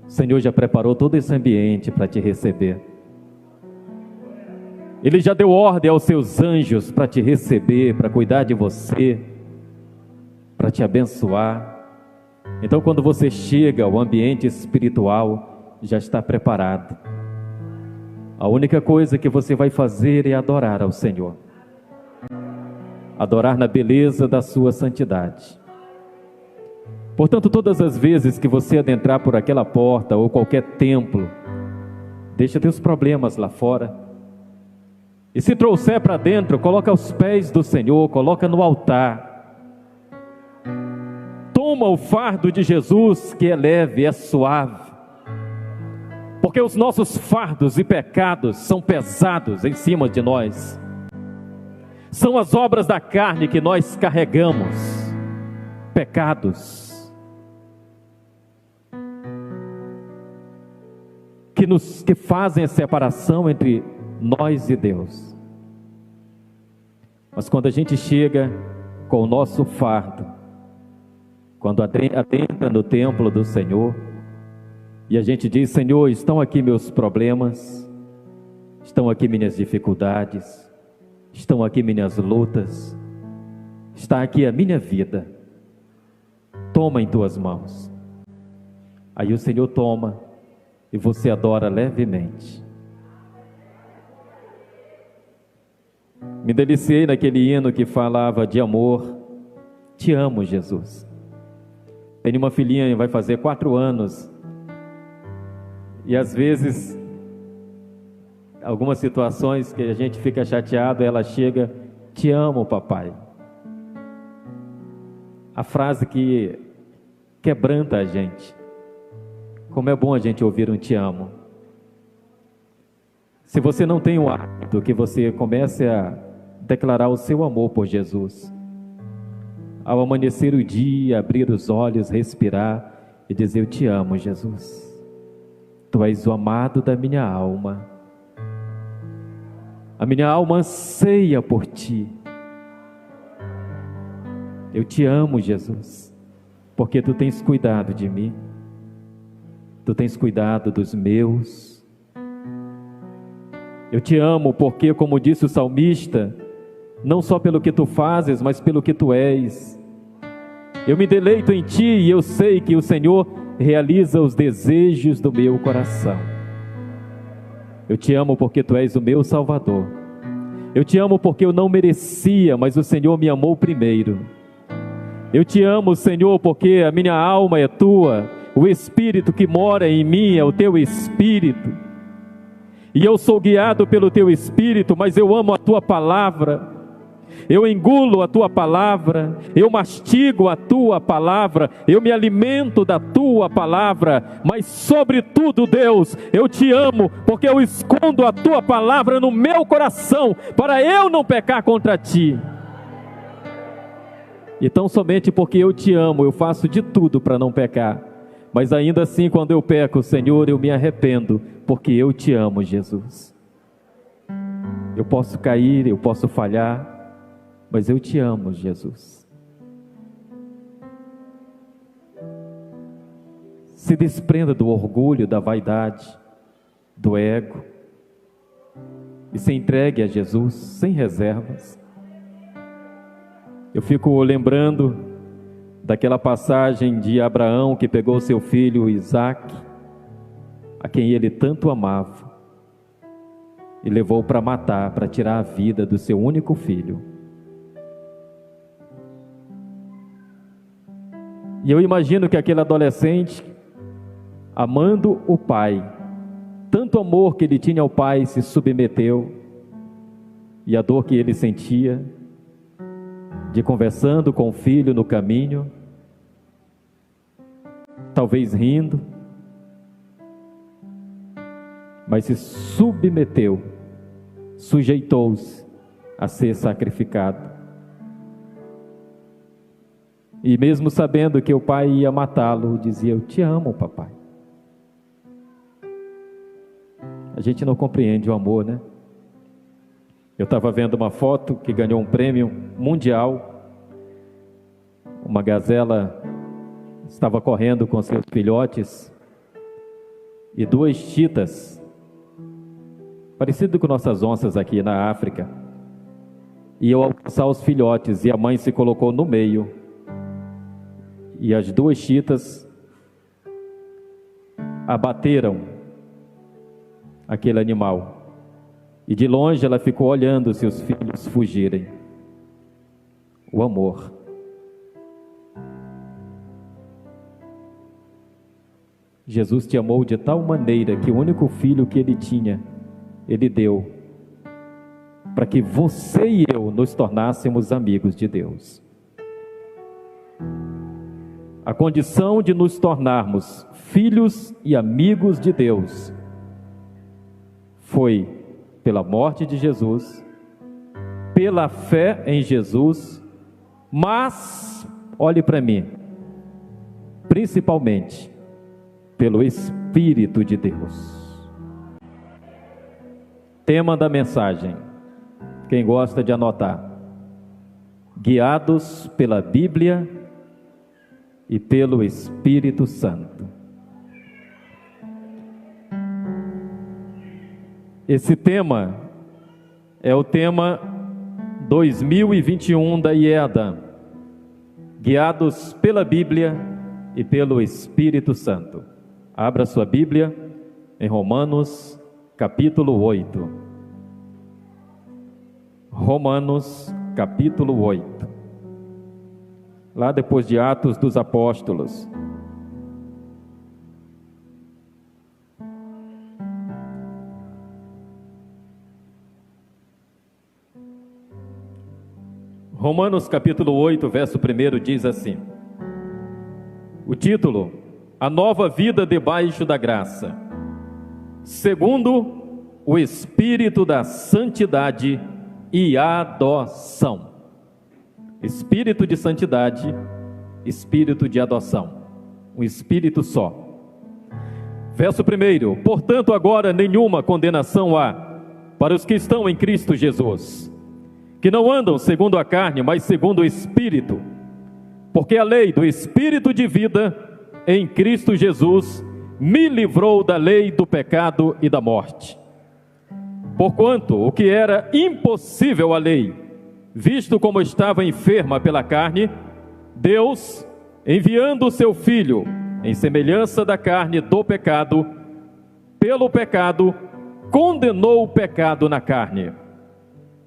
O Senhor já preparou todo esse ambiente para te receber. Ele já deu ordem aos seus anjos para te receber, para cuidar de você, para te abençoar. Então, quando você chega, o ambiente espiritual já está preparado. A única coisa que você vai fazer é adorar ao Senhor. Adorar na beleza da sua santidade. Portanto, todas as vezes que você adentrar por aquela porta ou qualquer templo, deixa teus problemas lá fora. E se trouxer para dentro, coloca aos pés do Senhor, coloca no altar. Toma o fardo de Jesus, que é leve, é suave. Porque os nossos fardos e pecados são pesados em cima de nós. São as obras da carne que nós carregamos. Pecados. Que fazem a separação entre nós e Deus. Mas quando a gente chega com o nosso fardo, quando adentra no templo do Senhor, e a gente diz: Senhor, estão aqui meus problemas, estão aqui minhas dificuldades, estão aqui minhas lutas, está aqui a minha vida, toma em tuas mãos. Aí o Senhor toma, e você adora levemente. Me deliciei naquele hino que falava de amor. Te amo, Jesus. Tenho uma filhinha, vai fazer 4 anos. E às vezes, algumas situações que a gente fica chateado, ela chega: te amo, papai. A frase que quebranta a gente. Como é bom a gente ouvir um te amo. Se você não tem o hábito, que você comece a declarar o seu amor por Jesus. Ao amanhecer o dia, abrir os olhos, respirar e dizer: eu te amo, Jesus. Tu és o amado da minha alma. A minha alma anseia por ti. Eu te amo, Jesus, porque tu tens cuidado de mim. Tu tens cuidado dos meus. Eu te amo porque, como disse o salmista, não só pelo que tu fazes, mas pelo que tu és. Eu me deleito em ti e eu sei que o Senhor realiza os desejos do meu coração. Eu te amo porque tu és o meu Salvador. Eu te amo porque eu não merecia, mas o Senhor me amou primeiro. Eu te amo, Senhor, porque a minha alma é tua. O Espírito que mora em mim é o teu Espírito. E eu sou guiado pelo teu Espírito, mas eu amo a tua palavra. Eu engulo a tua palavra, eu mastigo a tua palavra, eu me alimento da tua palavra, mas sobretudo, Deus, eu te amo, porque eu escondo a tua palavra no meu coração, para eu não pecar contra ti. E tão somente porque eu te amo, eu faço de tudo para não pecar. Mas ainda assim, quando eu peco, Senhor, eu me arrependo, porque eu te amo, Jesus. Eu posso cair, eu posso falhar, mas eu te amo, Jesus. Se desprenda do orgulho, da vaidade, do ego, e se entregue a Jesus sem reservas. Eu fico lembrando daquela passagem de Abraão que pegou seu filho Isaque, a quem ele tanto amava, e levou para matar, para tirar a vida do seu único filho. E eu imagino que aquele adolescente, amando o pai, tanto amor que ele tinha ao pai, se submeteu, e a dor que ele sentia, de conversando com o filho no caminho, talvez rindo, mas se submeteu, sujeitou-se a ser sacrificado. E mesmo sabendo que o pai ia matá-lo, dizia: eu te amo, papai. A gente não compreende o amor, né? Eu estava vendo uma foto que ganhou um prêmio mundial. Uma gazela estava correndo com seus filhotes e 2 chitas, parecido com nossas onças aqui na África, iam alcançar os filhotes, e a mãe se colocou no meio, e as 2 chitas abateram aquele animal, e de longe ela ficou olhando seus filhos fugirem. O amor. Jesus te amou de tal maneira que o único filho que ele tinha, ele deu, para que você e eu nos tornássemos amigos de Deus. A condição de nos tornarmos filhos e amigos de Deus foi pela morte de Jesus, pela fé em Jesus, mas, olhe para mim, principalmente pelo Espírito de Deus. Tema da mensagem, quem gosta de anotar: guiados pela Bíblia e pelo Espírito Santo. Esse tema é o tema 2021 da IEADA, guiados pela Bíblia e pelo Espírito Santo. Abra sua Bíblia em Romanos, capítulo 8. Romanos, capítulo 8. Lá depois de Atos dos Apóstolos. Romanos capítulo 8, verso 1 diz assim: o título: A nova vida debaixo da graça, segundo o Espírito da santidade e adoção. Espírito de santidade, Espírito de adoção, um Espírito só. Verso 1: Portanto agora nenhuma condenação há para os que estão em Cristo Jesus, que não andam segundo a carne, mas segundo o Espírito. Porque a lei do Espírito de vida em Cristo Jesus me livrou da lei do pecado e da morte. Porquanto o que era impossível à lei, visto como estava enferma pela carne, Deus, enviando o seu Filho em semelhança da carne do pecado, pelo pecado, condenou o pecado na carne,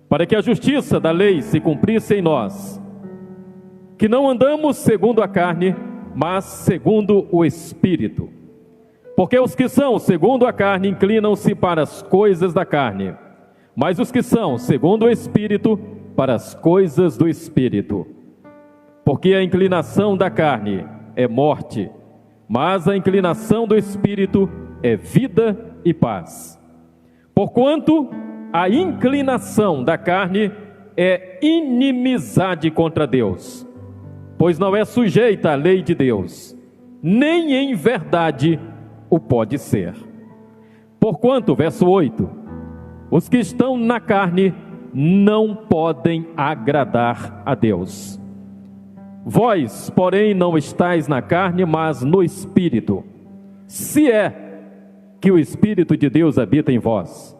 para que a justiça da lei se cumprisse em nós, que não andamos segundo a carne, mas segundo o Espírito. Porque os que são segundo a carne inclinam-se para as coisas da carne, mas os que são segundo o Espírito, para as coisas do Espírito. Porque a inclinação da carne é morte, mas a inclinação do Espírito é vida e paz. Porquanto a inclinação da carne é inimizade contra Deus, pois não é sujeita à lei de Deus, nem em verdade o pode ser. Porquanto, verso 8, os que estão na carne não podem agradar a Deus. Vós, porém, não estáis na carne, mas no Espírito, se é que o Espírito de Deus habita em vós.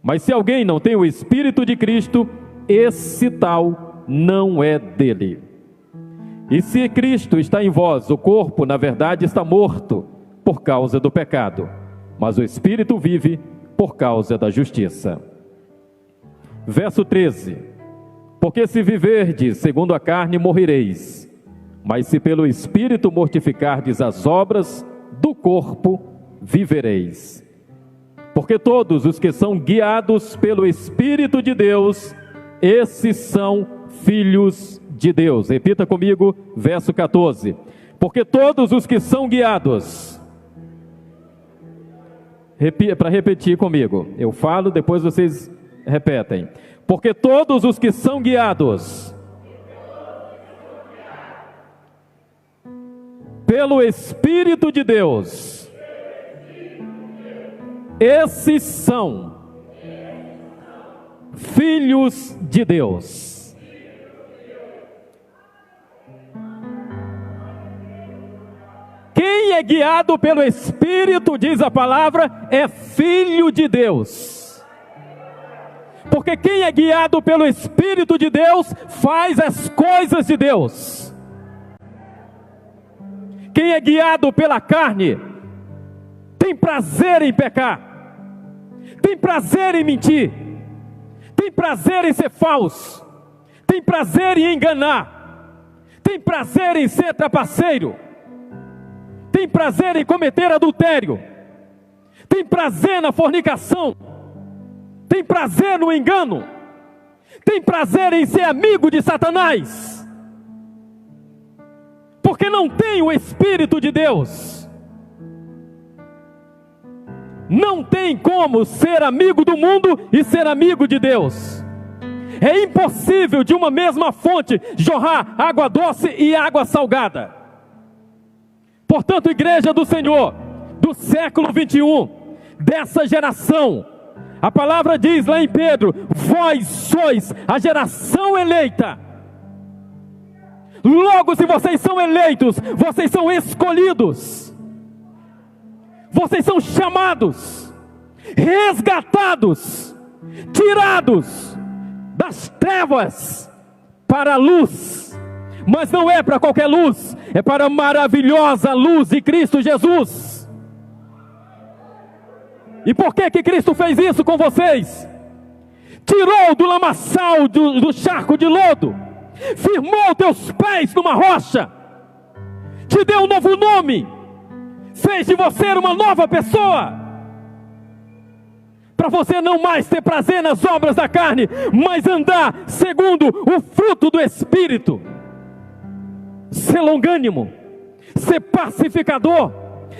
Mas se alguém não tem o Espírito de Cristo, esse tal não é dele. E se Cristo está em vós, o corpo, na verdade, está morto por causa do pecado, mas o Espírito vive por causa da justiça. Verso 13: Porque se viverdes segundo a carne, morrereis, mas se pelo Espírito mortificardes as obras do corpo, vivereis. Porque todos os que são guiados pelo Espírito de Deus, esses são filhos de Deus. Repita comigo, verso 14. Porque todos os que são guiados, para repetir comigo, eu falo, depois vocês repetem. Porque todos os que são guiados pelo Espírito de Deus, esses são filhos de Deus. quem é guiado pelo Espírito, diz a palavra, é filho de Deus. Porque quem é guiado pelo Espírito de Deus faz as coisas de Deus. Quem é guiado pela carne tem prazer em pecar, tem prazer em mentir, tem prazer em ser falso, tem prazer em enganar, tem prazer em ser trapaceiro, tem prazer em cometer adultério, tem prazer na fornicação, tem prazer no engano, tem prazer em ser amigo de Satanás, porque não tem o Espírito de Deus. Não tem como ser amigo do mundo e ser amigo de Deus. É impossível de uma mesma fonte jorrar água doce e água salgada. Portanto, igreja do Senhor, do século 21, dessa geração, a palavra diz lá em Pedro: vós sois a geração eleita. Logo, se vocês são eleitos, vocês são escolhidos, vocês são chamados, resgatados, tirados das trevas para a luz. Mas não é para qualquer luz, é para a maravilhosa luz de Cristo Jesus. E por que Cristo fez isso com vocês? Tirou do lamaçal, do charco de lodo, firmou teus pés numa rocha, te deu um novo nome, fez de você uma nova pessoa, para você não mais ter prazer nas obras da carne, mas andar segundo o fruto do Espírito. Ser longânimo, ser pacificador,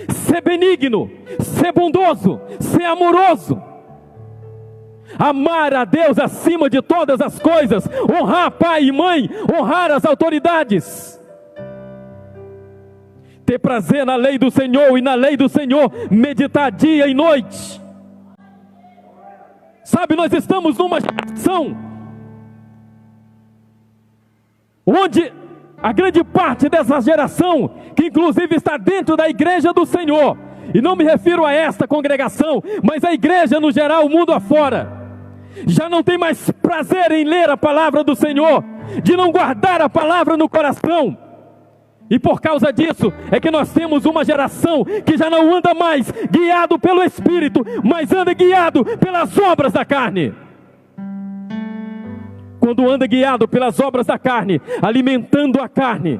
ser benigno, ser bondoso, ser amoroso, amar a Deus acima de todas as coisas, honrar pai e mãe, honrar as autoridades, ter prazer na lei do Senhor, e na lei do Senhor meditar dia e noite. Sabe, nós estamos numa geração onde a grande parte dessa geração, que inclusive está dentro da igreja do Senhor, e não me refiro a esta congregação, mas a igreja no geral, o mundo afora, já não tem mais prazer em ler a palavra do Senhor, de não guardar a palavra no coração. E por causa disso é que nós temos uma geração que já não anda mais guiado pelo Espírito, mas anda guiado pelas obras da carne. Quando anda guiado pelas obras da carne, alimentando a carne,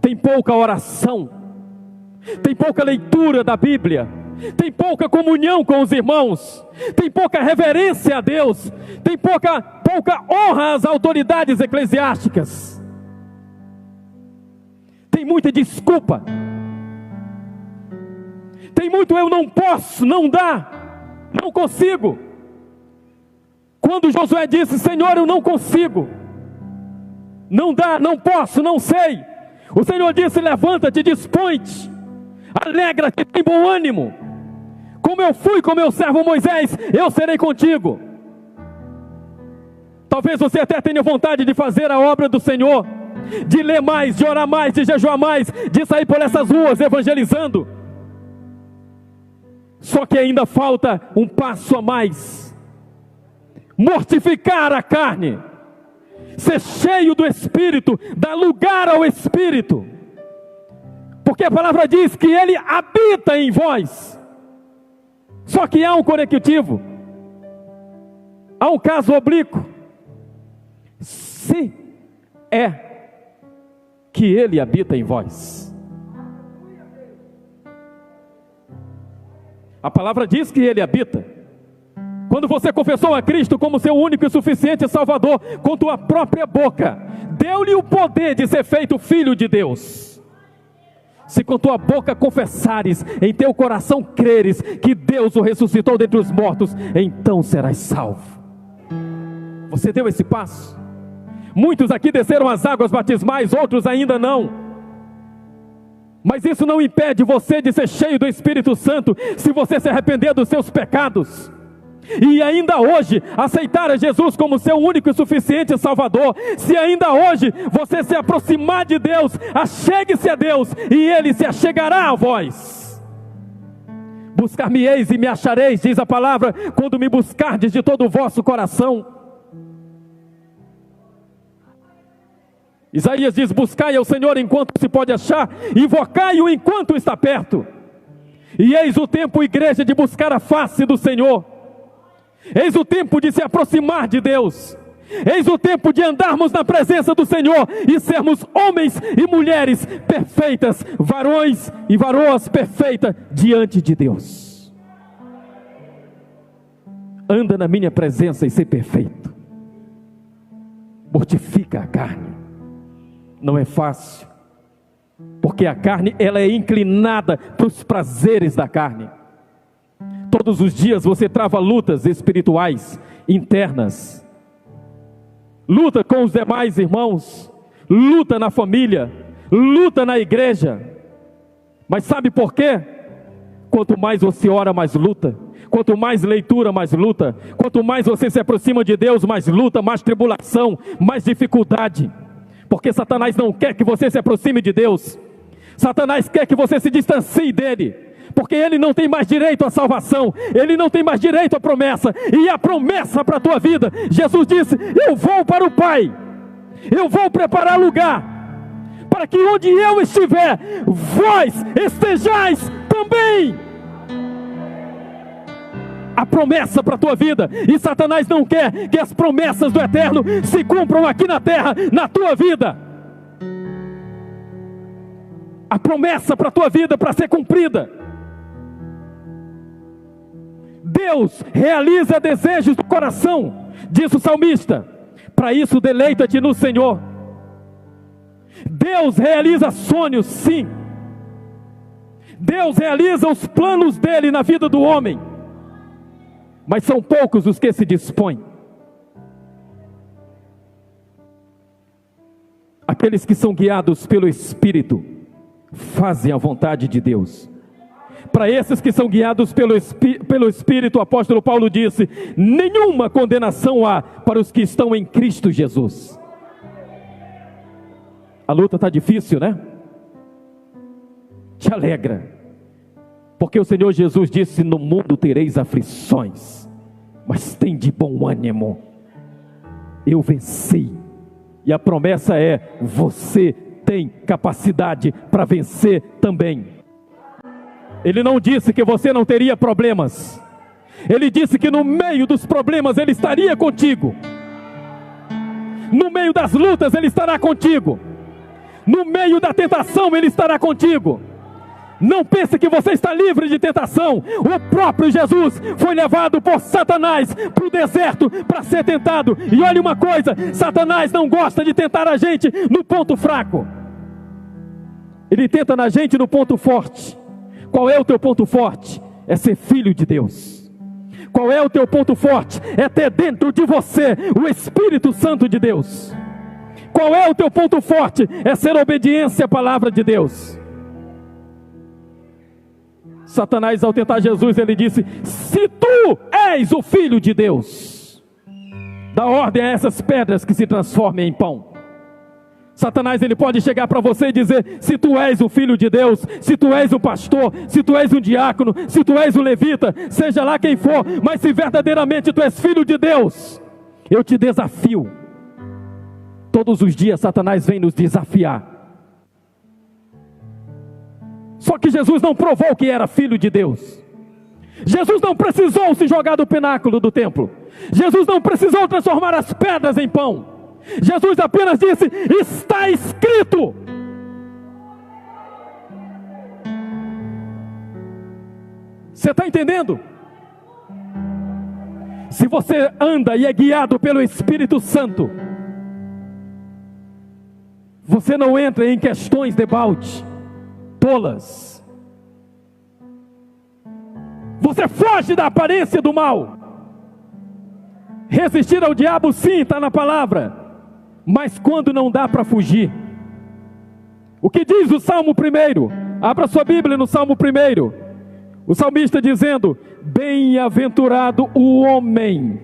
tem pouca oração, tem pouca leitura da Bíblia, tem pouca comunhão com os irmãos, tem pouca reverência a Deus, tem pouca honra às autoridades eclesiásticas, tem muita desculpa, tem muito eu não posso, não dá, não consigo. Quando Josué disse: Senhor, eu não consigo, não dá, não posso, não sei, o Senhor disse: levanta-te, dispõe-te, alegra-te, tem bom ânimo, como eu fui com meu servo Moisés, eu serei contigo. Talvez você até tenha vontade de fazer a obra do Senhor, de ler mais, de orar mais, de jejuar mais, de sair por essas ruas evangelizando. Só que ainda falta um passo a mais: mortificar a carne, ser cheio do Espírito, dar lugar ao Espírito, porque a palavra diz que Ele habita em vós. Só que há um conectivo, há um caso oblíquo: se é que Ele habita em vós. A palavra diz que Ele habita. Quando você confessou a Cristo como seu único e suficiente Salvador, com tua própria boca, deu-lhe o poder de ser feito filho de Deus. Se com tua boca confessares, em teu coração creres que Deus o ressuscitou dentre os mortos, então serás salvo. Você deu esse passo? Muitos aqui desceram as águas batismais, outros ainda não. Mas isso não impede você de ser cheio do Espírito Santo, se você se arrepender dos seus pecados, e ainda hoje aceitar a Jesus como seu único e suficiente Salvador, se ainda hoje você se aproximar de Deus, achegue-se a Deus e Ele se achegará a vós. Buscar-me-eis e me achareis, diz a palavra, quando me buscardes de todo o vosso coração. Isaías diz: buscai ao Senhor enquanto se pode achar, invocai-o enquanto está perto. E eis o tempo, igreja, de buscar a face do Senhor. Eis o tempo de se aproximar de Deus. Eis o tempo de andarmos na presença do Senhor e sermos homens e mulheres perfeitas, varões e varoas perfeitas diante de Deus. Anda na minha presença e ser perfeito. Mortifica a carne. Não é fácil, porque a carne, ela é inclinada para os prazeres da carne. Todos os dias você trava lutas espirituais internas, luta com os demais irmãos, luta na família, luta na igreja. Mas sabe por quê? Quanto mais você ora, mais luta. Quanto mais leitura, mais luta. Quanto mais você se aproxima de Deus, mais luta, mais tribulação, mais dificuldade. Porque Satanás não quer que você se aproxime de Deus. Satanás quer que você se distancie dele, porque ele não tem mais direito à salvação, ele não tem mais direito à promessa. E a promessa para a tua vida, Jesus disse: eu vou para o Pai, eu vou preparar lugar, para que onde eu estiver, vós estejais também. A promessa para a tua vida. E Satanás não quer que as promessas do eterno se cumpram aqui na terra, na tua vida. A promessa para a tua vida, para ser cumprida, Deus realiza desejos do coração, diz o salmista. Para isso deleita-te no Senhor. Deus realiza sonhos, sim. Deus realiza os planos dele na vida do homem, mas são poucos os que se dispõem. Aqueles que são guiados pelo Espírito fazem a vontade de Deus. Para esses que são guiados pelo Espírito, o apóstolo Paulo disse: nenhuma condenação há para os que estão em Cristo Jesus. A luta está difícil, né? Te alegra, porque o Senhor Jesus disse: no mundo tereis aflições, mas tem de bom ânimo, eu venci. E a promessa é: você tem capacidade para vencer também. Ele não disse que você não teria problemas, ele disse que no meio dos problemas ele estaria contigo, no meio das lutas ele estará contigo, no meio da tentação ele estará contigo. Não pense que você está livre de tentação. O próprio Jesus foi levado por Satanás para o deserto para ser tentado. E olha uma coisa: Satanás não gosta de tentar a gente no ponto fraco, ele tenta na gente no ponto forte. Qual é o teu ponto forte? É ser filho de Deus. Qual é o teu ponto forte? É ter dentro de você o Espírito Santo de Deus. Qual é o teu ponto forte? É ser obediência à palavra de Deus. Satanás, ao tentar Jesus, ele disse: se tu és o Filho de Deus, dá ordem a essas pedras que se transformem em pão. Satanás, ele pode chegar para você e dizer: se tu és o Filho de Deus, se tu és o pastor, se tu és um diácono, se tu és um levita, seja lá quem for, mas se verdadeiramente tu és Filho de Deus, eu te desafio. Todos os dias Satanás vem nos desafiar. Só que Jesus não provou que era Filho de Deus. Jesus não precisou se jogar do pináculo do templo. Jesus não precisou transformar as pedras em pão. Jesus apenas disse: está escrito. Você está entendendo? Se você anda e é guiado pelo Espírito Santo, você não entra em questões de balde, tolas. Você foge da aparência do mal. Resistir ao diabo, sim, está na palavra. Mas quando não dá para fugir, o que diz o Salmo 1? Abra sua Bíblia no Salmo 1. O salmista dizendo: bem-aventurado o homem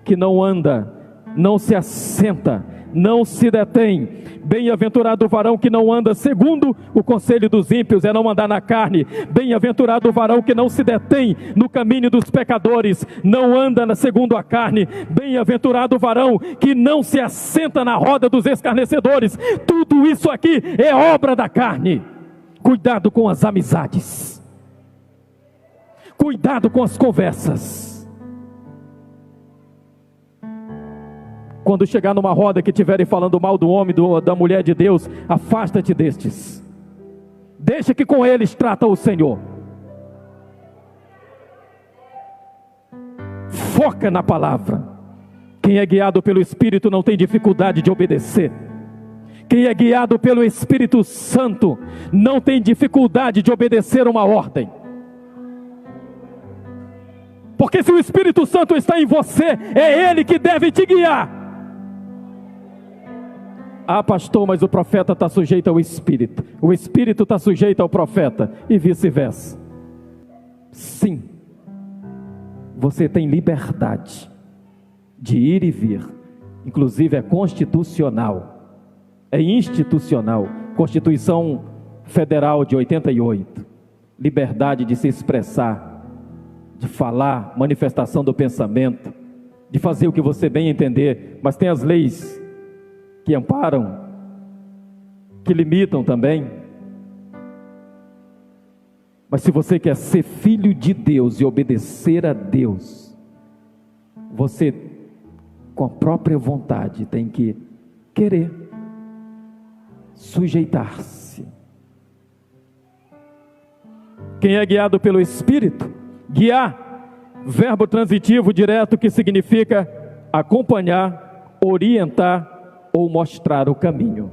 que não anda, não se assenta, não se detém. Bem-aventurado o varão que não anda segundo o conselho dos ímpios, é não andar na carne. Bem-aventurado o varão que não se detém no caminho dos pecadores, não anda segundo a carne. Bem-aventurado o varão que não se assenta na roda dos escarnecedores. Tudo isso aqui é obra da carne. Cuidado com as amizades, cuidado com as conversas. Quando chegar numa roda que estiverem falando mal do homem, da mulher de Deus, afasta-te destes. Deixa que com eles trata o Senhor. Foca na palavra. Quem é guiado pelo Espírito não tem dificuldade de obedecer. Quem é guiado pelo Espírito Santo não tem dificuldade de obedecer uma ordem. Porque se o Espírito Santo está em você, é Ele que deve te guiar. Ah, pastor, mas o profeta está sujeito ao Espírito. O Espírito está sujeito ao profeta e vice-versa. Sim, você tem liberdade de ir e vir. Inclusive é constitucional, é institucional. Constituição Federal de 88. Liberdade de se expressar, de falar, manifestação do pensamento, de fazer o que você bem entender. Mas tem as leis que amparam, que limitam também. Mas se você quer ser filho de Deus e obedecer a Deus, você, com a própria vontade, tem que querer sujeitar-se. Quem é guiado pelo Espírito, guiar, verbo transitivo direto que significa acompanhar, orientar ou mostrar o caminho.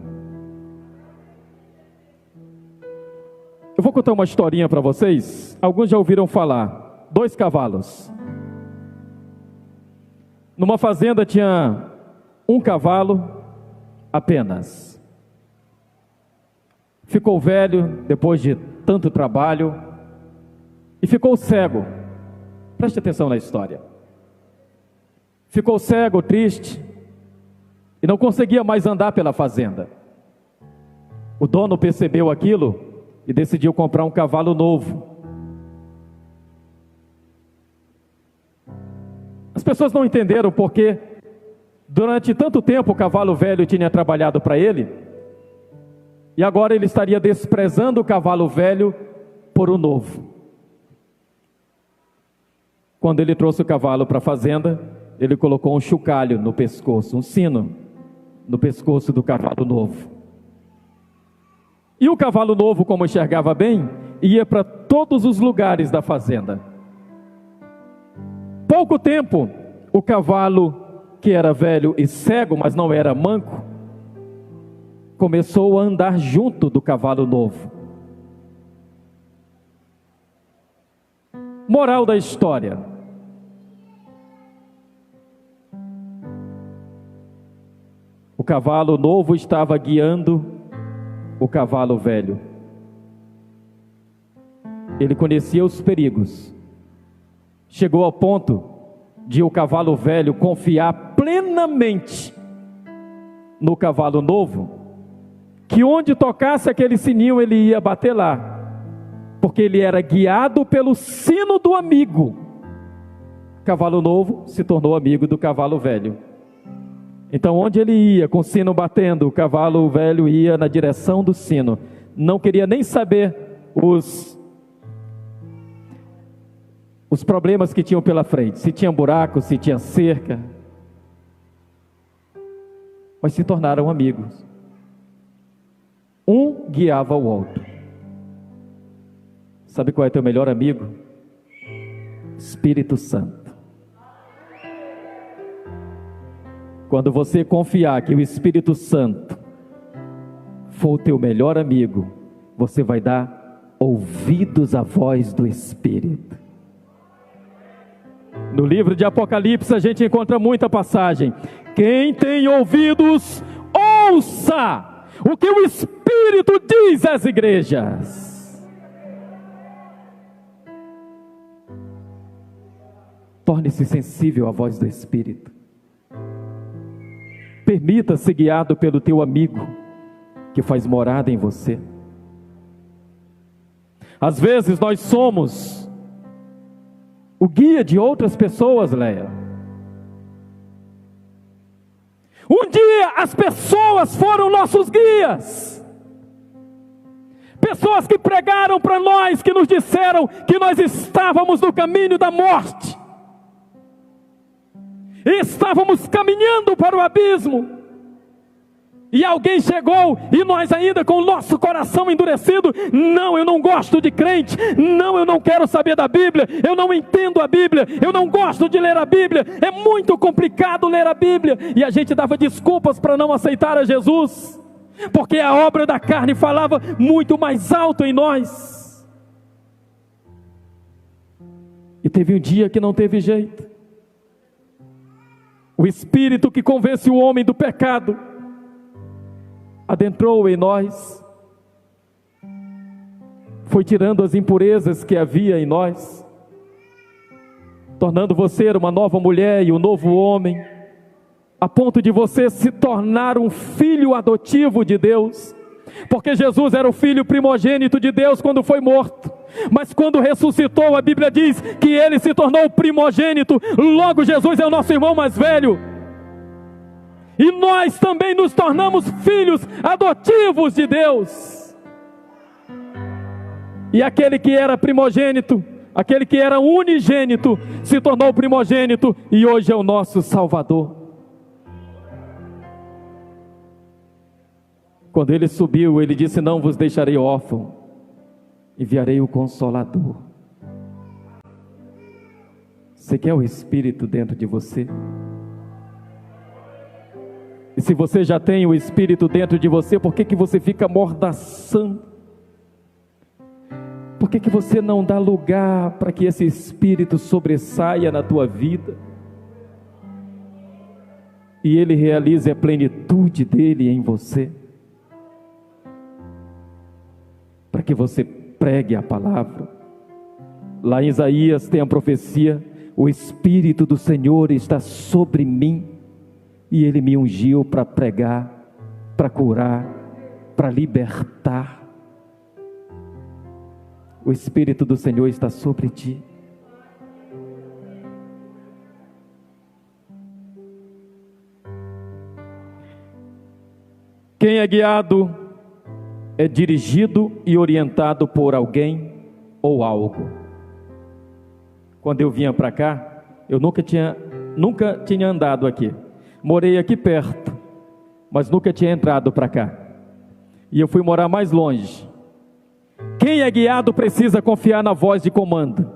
Eu vou contar uma historinha para vocês. Alguns já ouviram falar. 2 cavalos. Numa fazenda tinha um cavalo apenas. Ficou velho depois de tanto trabalho e ficou cego. Preste atenção na história. Ficou cego, triste, e não conseguia mais andar pela fazenda. O dono percebeu aquilo e decidiu comprar um cavalo novo. As pessoas não entenderam porque durante tanto tempo o cavalo velho tinha trabalhado para ele, e agora ele estaria desprezando o cavalo velho por um novo. Quando ele trouxe o cavalo para a fazenda, ele colocou um chocalho no pescoço, um sino no pescoço do cavalo novo. E o cavalo novo, como enxergava bem, ia para todos os lugares da fazenda. Pouco tempo, o cavalo, que era velho e cego, mas não era manco, começou a andar junto do cavalo novo. Moral da história: o cavalo novo estava guiando o cavalo velho. Ele conhecia os perigos. Chegou ao ponto de o cavalo velho confiar plenamente no cavalo novo, que onde tocasse aquele sininho ele ia bater lá, porque ele era guiado pelo sino do amigo. O cavalo novo se tornou amigo do cavalo velho. Então onde ele ia com o sino batendo, o cavalo velho ia na direção do sino. Não queria nem saber os problemas que tinham pela frente, se tinha buraco, se tinha cerca. Mas se tornaram amigos. Um guiava o outro. Sabe qual é teu melhor amigo? Espírito Santo. Quando você confiar que o Espírito Santo for o teu melhor amigo, você vai dar ouvidos à voz do Espírito. No livro de Apocalipse a gente encontra muita passagem. Quem tem ouvidos, ouça o que o Espírito diz às igrejas. Torne-se sensível à voz do Espírito. Permita-se guiado pelo teu amigo, que faz morada em você. Às vezes nós somos o guia de outras pessoas, Leia. Um dia as pessoas foram nossos guias. Pessoas que pregaram para nós, que nos disseram que nós estávamos no caminho da morte. E estávamos caminhando para o abismo. E alguém chegou e nós ainda com o nosso coração endurecido: não, eu não gosto de crente, não, eu não quero saber da Bíblia, eu não entendo a Bíblia, eu não gosto de ler a Bíblia, é muito complicado ler a Bíblia. E a gente dava desculpas para não aceitar a Jesus, porque a obra da carne falava muito mais alto em nós. E teve um dia que não teve jeito. O Espírito que convence o homem do pecado adentrou em nós, foi tirando as impurezas que havia em nós, tornando você uma nova mulher e um novo homem, a ponto de você se tornar um filho adotivo de Deus, porque Jesus era o filho primogênito de Deus quando foi morto, mas quando ressuscitou, a Bíblia diz que ele se tornou o primogênito. Logo Jesus é o nosso irmão mais velho, e nós também nos tornamos filhos adotivos de Deus. E aquele que era primogênito, aquele que era unigênito, se tornou primogênito e hoje é o nosso Salvador. Quando ele subiu, ele disse: não vos deixarei órfão, enviarei o Consolador. Você quer o Espírito dentro de você? E se você já tem o Espírito dentro de você, por que você fica amordaçando? Por que você não dá lugar para que esse Espírito sobressaia na tua vida? E ele realize a plenitude dele em você? Para que você pregue a palavra. Lá em Isaías tem a profecia: o Espírito do Senhor está sobre mim, e ele me ungiu para pregar, para curar, para libertar. O Espírito do Senhor está sobre ti. Quem é guiado é dirigido e orientado por alguém ou algo. Quando eu vinha para cá, eu nunca tinha andado aqui. Morei aqui perto, mas nunca tinha entrado para cá. E eu fui morar mais longe. Quem é guiado precisa confiar na voz de comando.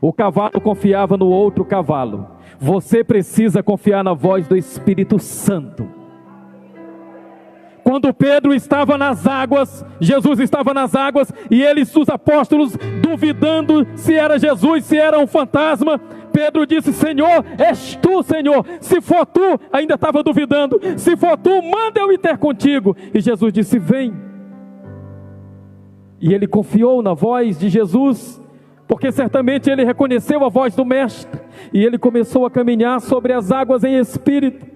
O cavalo confiava no outro cavalo. Você precisa confiar na voz do Espírito Santo. Quando Pedro estava nas águas, Jesus estava nas águas, e eles, os apóstolos, duvidando se era Jesus, se era um fantasma, Pedro disse: Senhor, és tu, Senhor. Se for tu, ainda estava duvidando, se for tu, manda eu ir ter contigo. E Jesus disse: vem. E ele confiou na voz de Jesus, porque certamente ele reconheceu a voz do Mestre, e ele começou a caminhar sobre as águas em espírito.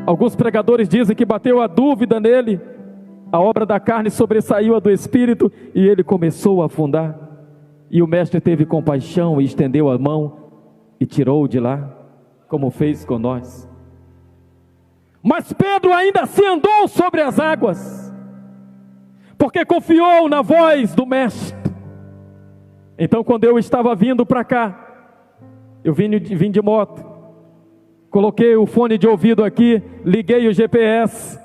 Alguns pregadores dizem que bateu a dúvida nele, a obra da carne sobressaiu a do Espírito, e ele começou a afundar. E o Mestre teve compaixão e estendeu a mão e tirou-o de lá, como fez com nós. Mas Pedro ainda assim andou sobre as águas, porque confiou na voz do Mestre. Então, quando eu estava vindo para cá, eu vim de moto, coloquei o fone de ouvido aqui, liguei o GPS,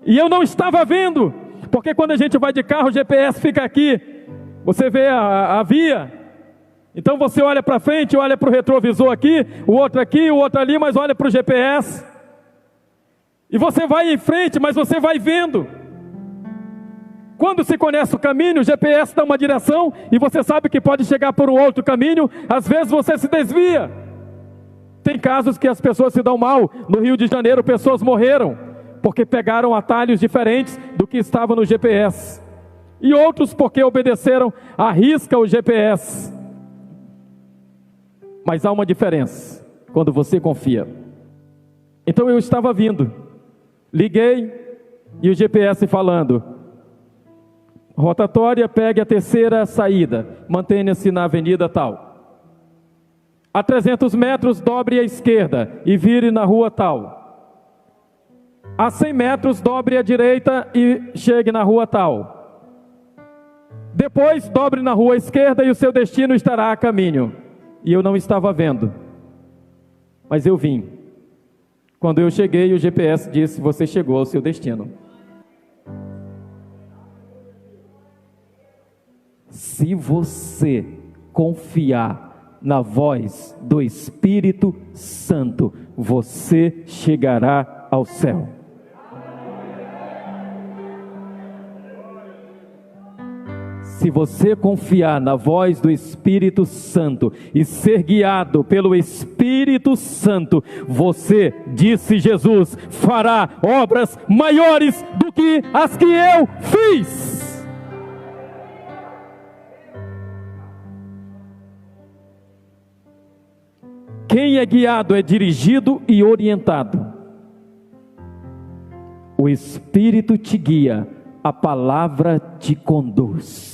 e eu não estava vendo, porque quando a gente vai de carro, o GPS fica aqui, você vê a via, então você olha para frente, olha para o retrovisor aqui, o outro ali, mas olha para o GPS, e você vai em frente, mas você vai vendo. Quando se conhece o caminho, o GPS dá uma direção, e você sabe que pode chegar por um outro caminho, às vezes você se desvia. Tem casos que as pessoas se dão mal. No Rio de Janeiro, pessoas morreram porque pegaram atalhos diferentes do que estava no GPS. e outros porque obedeceram à risca o GPS. Mas há uma diferença quando você confia. Então eu estava vindo, liguei e o GPS falando: rotatória, pegue a terceira saída, mantenha-se na avenida tal. A 300 metros, dobre à esquerda e vire na rua tal. A 100 metros, dobre à direita e chegue na rua tal. Depois, dobre na rua esquerda e o seu destino estará a caminho. E eu não estava vendo, mas eu vim. Quando eu cheguei, o GPS disse: você chegou ao seu destino. Se você confiar na voz do Espírito Santo, você chegará ao céu. Se você confiar na voz do Espírito Santo e ser guiado pelo Espírito Santo, você, disse Jesus, fará obras maiores do que as que eu fiz. Quem é guiado é dirigido e orientado. O Espírito te guia, a palavra te conduz.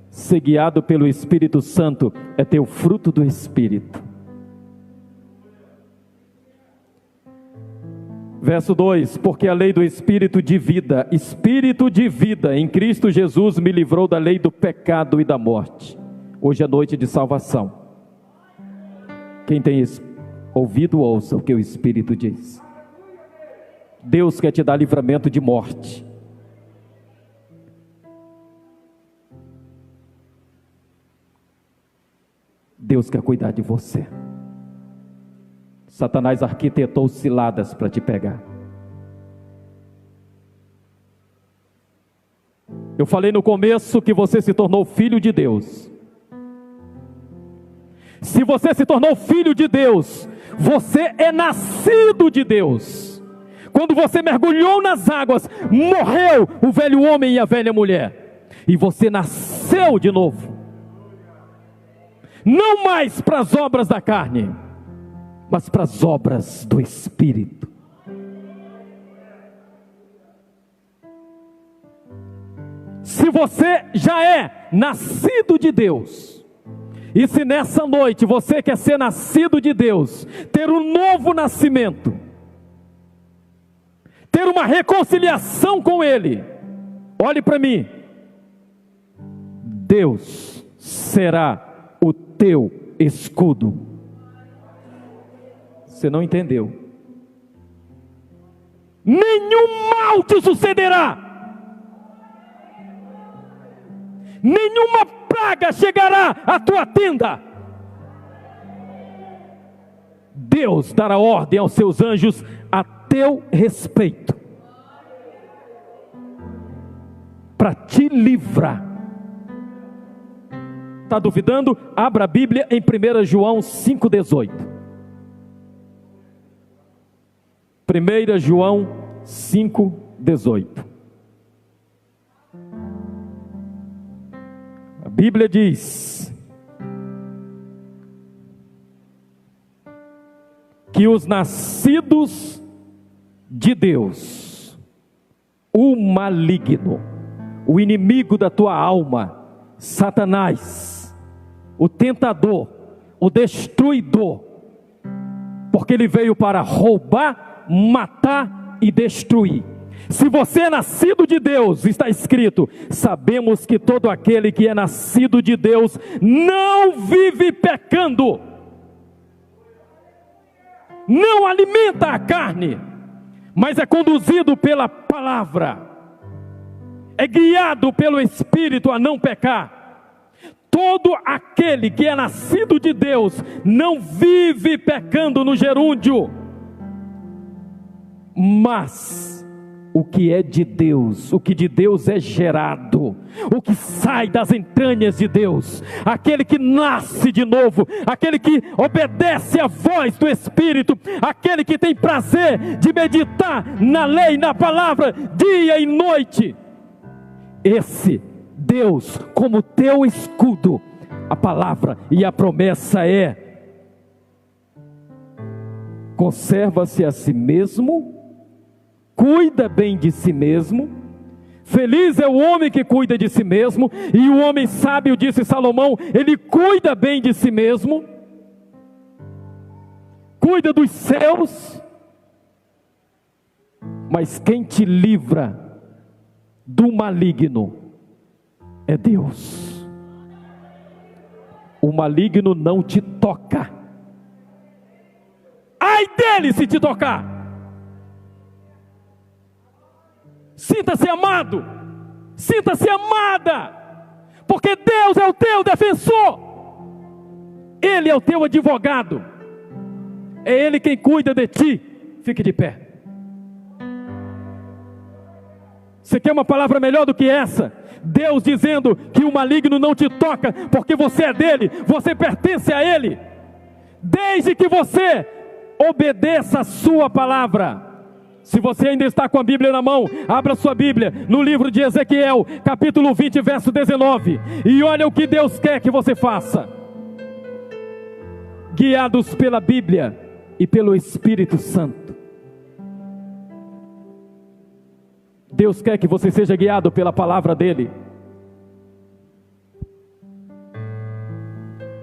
Ser guiado pelo Espírito Santo é ter o fruto do Espírito. Verso 2: porque a lei do Espírito de vida em Cristo Jesus me livrou da lei do pecado e da morte. Hoje é noite de salvação. Quem tem ouvido, ouça o que o Espírito diz. Deus quer te dar livramento de morte. Deus quer cuidar de você. Satanás arquitetou ciladas para te pegar. Eu falei no começo que você se tornou filho de Deus. Se você se tornou filho de Deus, você é nascido de Deus. Quando você mergulhou nas águas, morreu o velho homem e a velha mulher, e você nasceu de novo. Não mais para as obras da carne, mas para as obras do Espírito. Se você já é nascido de Deus, e se nessa noite você quer ser nascido de Deus, ter um novo nascimento, ter uma reconciliação com Ele, olhe para mim. Deus será o teu escudo. Você não entendeu? Nenhum mal te sucederá. Nenhuma praga chegará à tua tenda. Deus dará ordem aos seus anjos a teu respeito, para te livrar. Está duvidando? Abra a Bíblia em 1 João 5,18. 1 João 5,18. A Bíblia diz que os nascidos de Deus, o maligno, o inimigo da tua alma, Satanás, o tentador, o destruidor, porque ele veio para roubar, matar e destruir. Se você é nascido de Deus, está escrito, sabemos que todo aquele que é nascido de Deus não vive pecando, não alimenta a carne, mas é conduzido pela palavra, é guiado pelo Espírito a não pecar. Todo aquele que é nascido de Deus não vive pecando no gerúndio, mas o que é de Deus, o que de Deus é gerado, o que sai das entranhas de Deus, aquele que nasce de novo, aquele que obedece à voz do Espírito, aquele que tem prazer de meditar na lei, na palavra, dia e noite, esse Deus como teu escudo. A palavra e a promessa é: conserva-se a si mesmo, cuida bem de si mesmo. Feliz é o homem que cuida de si mesmo, e o homem sábio, disse Salomão, ele cuida bem de si mesmo, cuida dos seus. Mas quem te livra do maligno é Deus. O maligno não te toca. Ai dele se te tocar. Sinta-se amado, sinta-se amada, porque Deus é o teu defensor, Ele é o teu advogado, é Ele quem cuida de ti. Fique de pé. Você quer uma palavra melhor do que essa? Deus dizendo que o maligno não te toca, porque você é dele, você pertence a Ele, desde que você obedeça a sua palavra. Se você ainda está com a Bíblia na mão, abra sua Bíblia no livro de Ezequiel, capítulo 20, verso 19, e olha o que Deus quer que você faça. Guiados pela Bíblia e pelo Espírito Santo. Deus quer que você seja guiado pela palavra dele.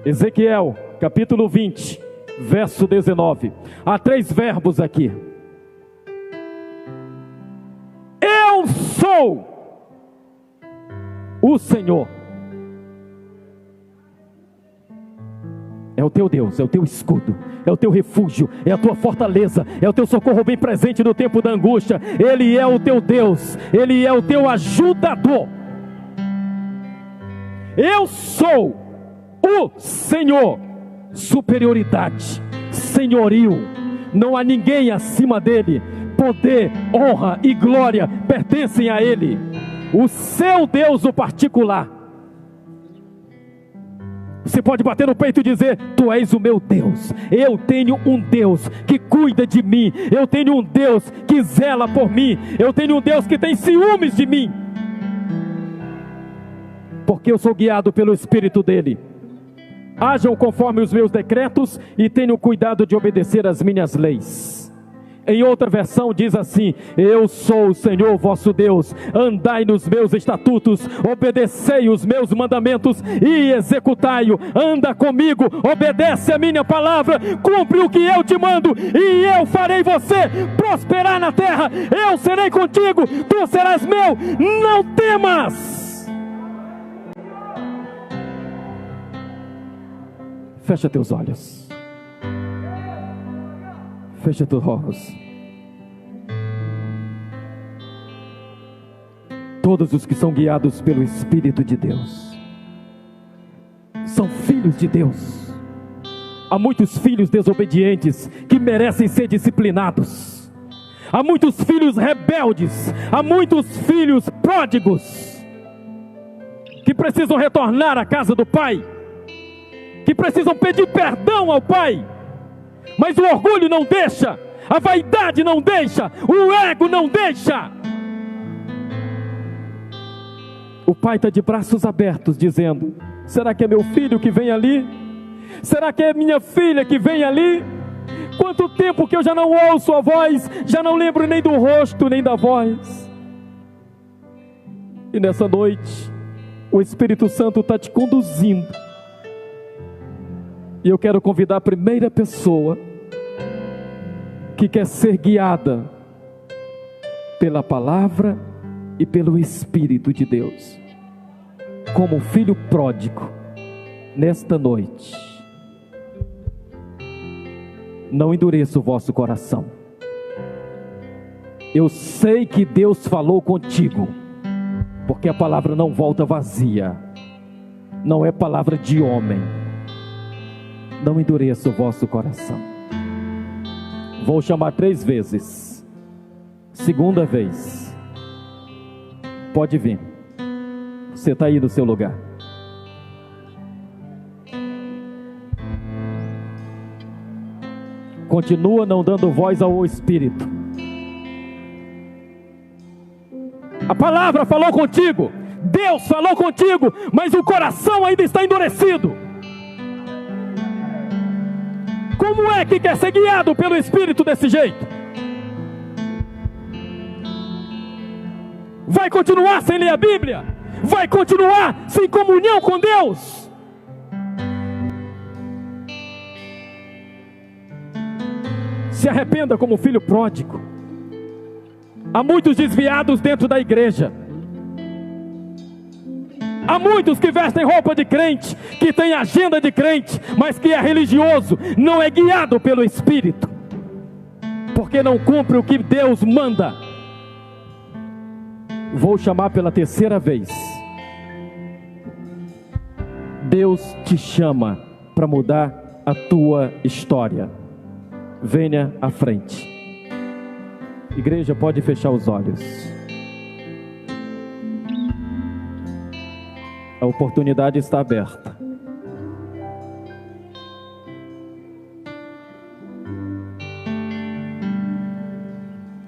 Ezequiel, capítulo 20, verso 19. Há 3 verbos aqui. Eu sou o Senhor. É o teu Deus, é o teu escudo, é o teu refúgio, é a tua fortaleza, é o teu socorro bem presente no tempo da angústia. Ele é o teu Deus, Ele é o teu ajudador. Eu sou o Senhor. Superioridade, senhorio, não há ninguém acima dele. Poder, honra e glória pertencem a Ele. O seu Deus, o particular. Você pode bater no peito e dizer: tu és o meu Deus. Eu tenho um Deus que cuida de mim. Eu tenho um Deus que zela por mim. Eu tenho um Deus que tem ciúmes de mim, porque eu sou guiado pelo Espírito dele. Hajam conforme os meus decretos e tenham cuidado de obedecer as minhas leis. Em outra versão diz assim: eu sou o Senhor vosso Deus, andai nos meus estatutos, obedecei os meus mandamentos e executai-o. Anda comigo, obedece a minha palavra, cumpre o que eu te mando, e eu farei você prosperar na terra. Eu serei contigo, tu serás meu, não temas. Fecha teus olhos. Fecha teus olhos. Todos os que são guiados pelo Espírito de Deus são filhos de Deus. Há muitos filhos desobedientes que merecem ser disciplinados. Há muitos filhos rebeldes. Há muitos filhos pródigos que precisam retornar à casa do Pai, que precisam pedir perdão ao Pai. Mas o orgulho não deixa, a vaidade não deixa, o ego não deixa. O Pai está de braços abertos dizendo: será que é meu filho que vem ali? Será que é minha filha que vem ali? Quanto tempo que eu já não ouço a voz, já não lembro nem do rosto, nem da voz. E nessa noite, o Espírito Santo está te conduzindo. E eu quero convidar a primeira pessoa que quer ser guiada pela palavra e pelo Espírito de Deus, como filho pródigo, nesta noite. Não endureça o vosso coração. Eu sei que Deus falou contigo, porque a palavra não volta vazia, não é palavra de homem. Não endureça o vosso coração. Vou chamar 3 vezes. Segunda vez, pode vir. Você está aí no seu lugar. Continua não dando voz ao Espírito. A palavra falou contigo. Deus falou contigo, mas o coração ainda está endurecido. Como é que quer ser guiado pelo Espírito desse jeito? Vai continuar sem ler a Bíblia? Vai continuar sem comunhão com Deus? Se arrependa como filho pródigo. Há muitos desviados dentro da igreja. Há muitos que vestem roupa de crente, que tem agenda de crente, mas que é religioso, não é guiado pelo Espírito, porque não cumpre o que Deus manda. Vou chamar pela terceira vez. Deus te chama para mudar a tua história. Venha à frente. Igreja, pode fechar os olhos. A oportunidade está aberta.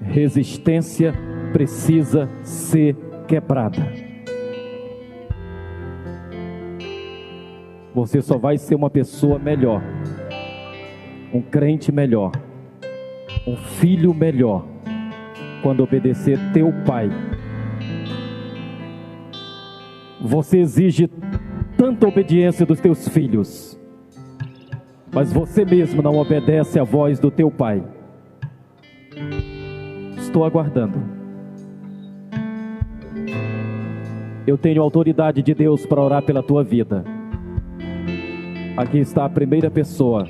Resistência precisa ser quebrada. Você só vai ser uma pessoa melhor, um crente melhor, um filho melhor, quando obedecer teu pai. Você exige tanta obediência dos teus filhos, mas você mesmo não obedece à voz do teu pai. Estou aguardando. Eu tenho autoridade de Deus para orar pela tua vida. Aqui está a primeira pessoa.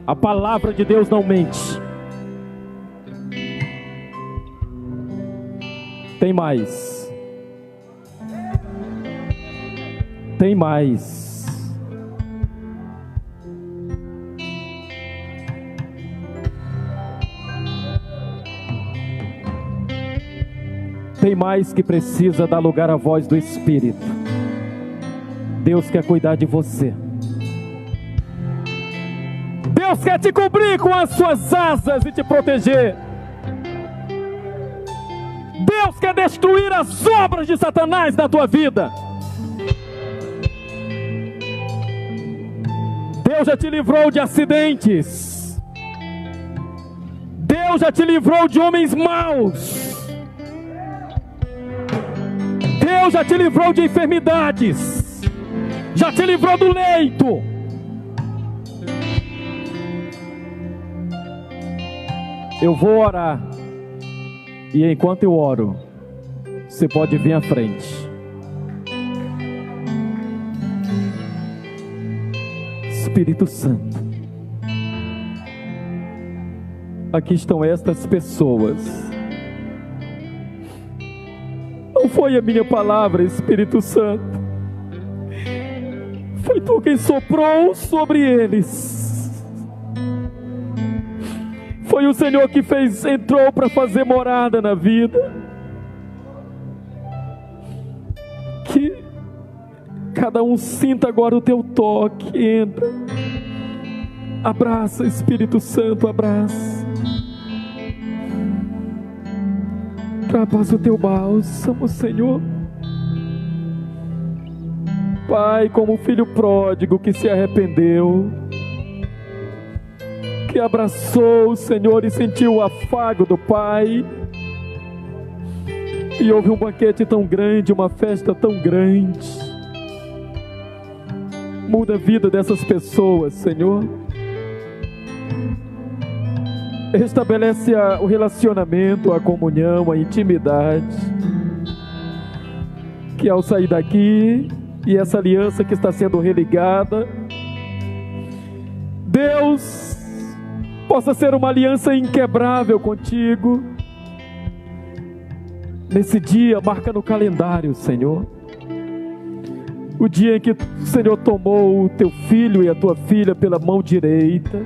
A palavra de Deus não mente. Tem mais. Tem mais. Tem mais que precisa dar lugar à voz do Espírito. Deus quer cuidar de você. Deus quer te cobrir com as suas asas e te proteger. Deus quer destruir as obras de Satanás na tua vida. Deus já te livrou de acidentes. Deus já te livrou de homens maus. Deus já te livrou de enfermidades. Já te livrou do leito. Eu vou orar. E enquanto eu oro, você pode vir à frente. Espírito Santo, aqui estão estas pessoas. Não foi a minha palavra, Espírito Santo. Foi Tu quem soprou sobre eles. Foi o Senhor que entrou para fazer morada na vida. Que cada um sinta agora o Teu toque. Entra. Abraça, Espírito Santo, abraça. Traz o Teu bálsamo, Senhor. Pai, como o filho pródigo que se arrependeu, que abraçou o Senhor e sentiu o afago do Pai, e houve um banquete tão grande, uma festa tão grande. Muda a vida dessas pessoas, Senhor. Restabelece o relacionamento, a comunhão, a intimidade. Que ao sair daqui, e essa aliança que está sendo religada, Deus, possa ser uma aliança inquebrável contigo. Nesse dia, marca no calendário, Senhor, o dia em que o Senhor tomou o teu filho e a tua filha pela mão direita,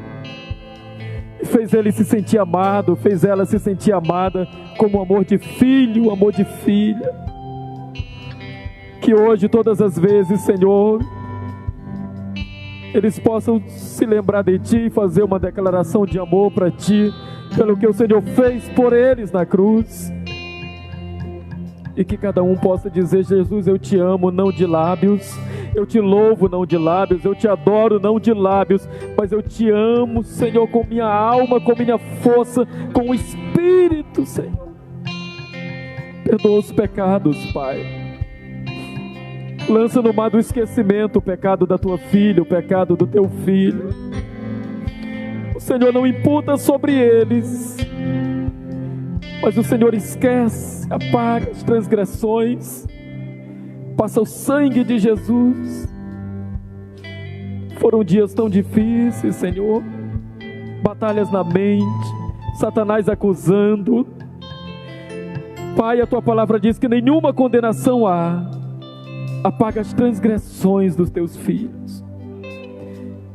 e fez ele se sentir amado, fez ela se sentir amada, como amor de filho, amor de filha. Que hoje, todas as vezes, Senhor, eles possam se lembrar de Ti e fazer uma declaração de amor para Ti, pelo que o Senhor fez por eles na cruz. e que cada um possa dizer: Jesus, eu te amo, não de lábios, eu te louvo, não de lábios, eu te adoro, não de lábios, mas eu te amo, Senhor, com minha alma, com minha força, com o Espírito, Senhor. Perdoa os pecados, Pai. Lança no mar do esquecimento o pecado da tua filha, o pecado do teu filho. O Senhor não imputa sobre eles, mas o Senhor esquece, apaga as transgressões, passa o sangue de Jesus. Foram dias tão difíceis, Senhor, batalhas na mente, Satanás acusando. Pai, a tua palavra diz que nenhuma condenação há. Apaga as transgressões dos teus filhos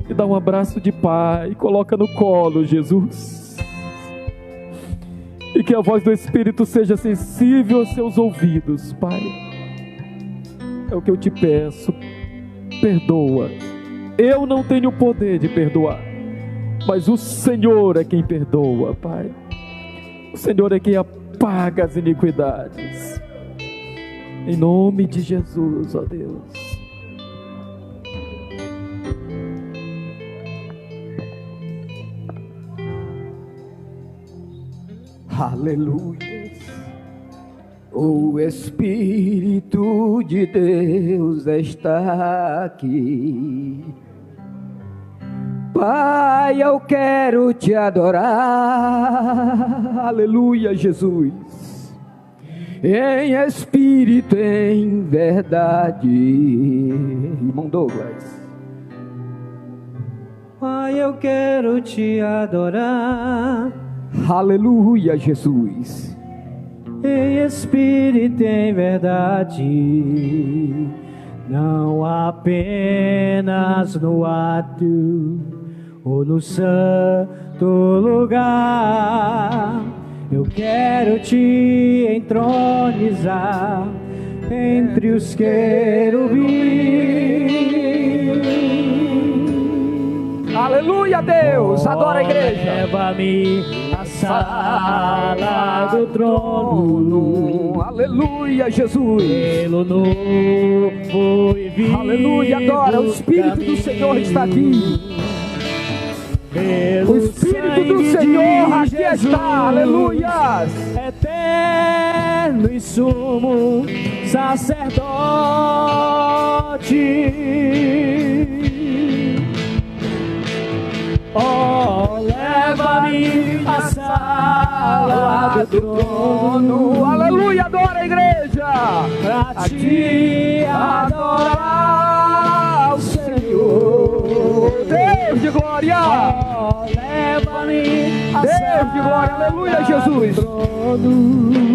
e dá um abraço de pai, coloca no colo, Jesus, e que a voz do Espírito seja sensível aos seus ouvidos, Pai. É o que eu te peço. Perdoa. Eu não tenho o poder de perdoar, mas o Senhor é quem perdoa, Pai. O Senhor é quem apaga as iniquidades. Em nome de Jesus, ó Deus. Aleluia. O Espírito de Deus está aqui. Pai, eu quero te adorar. Aleluia, Jesus. Em espírito, em verdade. Irmão Douglas. Pai, eu quero te adorar. Aleluia, Jesus. Em espírito, em verdade, não apenas no ato ou no santo lugar. Eu quero te entronizar entre os querubins. Aleluia, Deus. Adora a igreja. Leva-me à sala do trono. Aleluia, Jesus. Pelo novo e vivo. Aleluia, adora. O Espírito do Senhor está aqui. O Espírito do Senhor aqui está. Aleluia. Eterno e sumo sacerdote. Oh, leva-me à sala do trono. Aleluia, adora a igreja. Pra te adorar o Senhor. Deus de glória. Oh, leva-me à Deus de glória. Aleluia, Jesus. trono.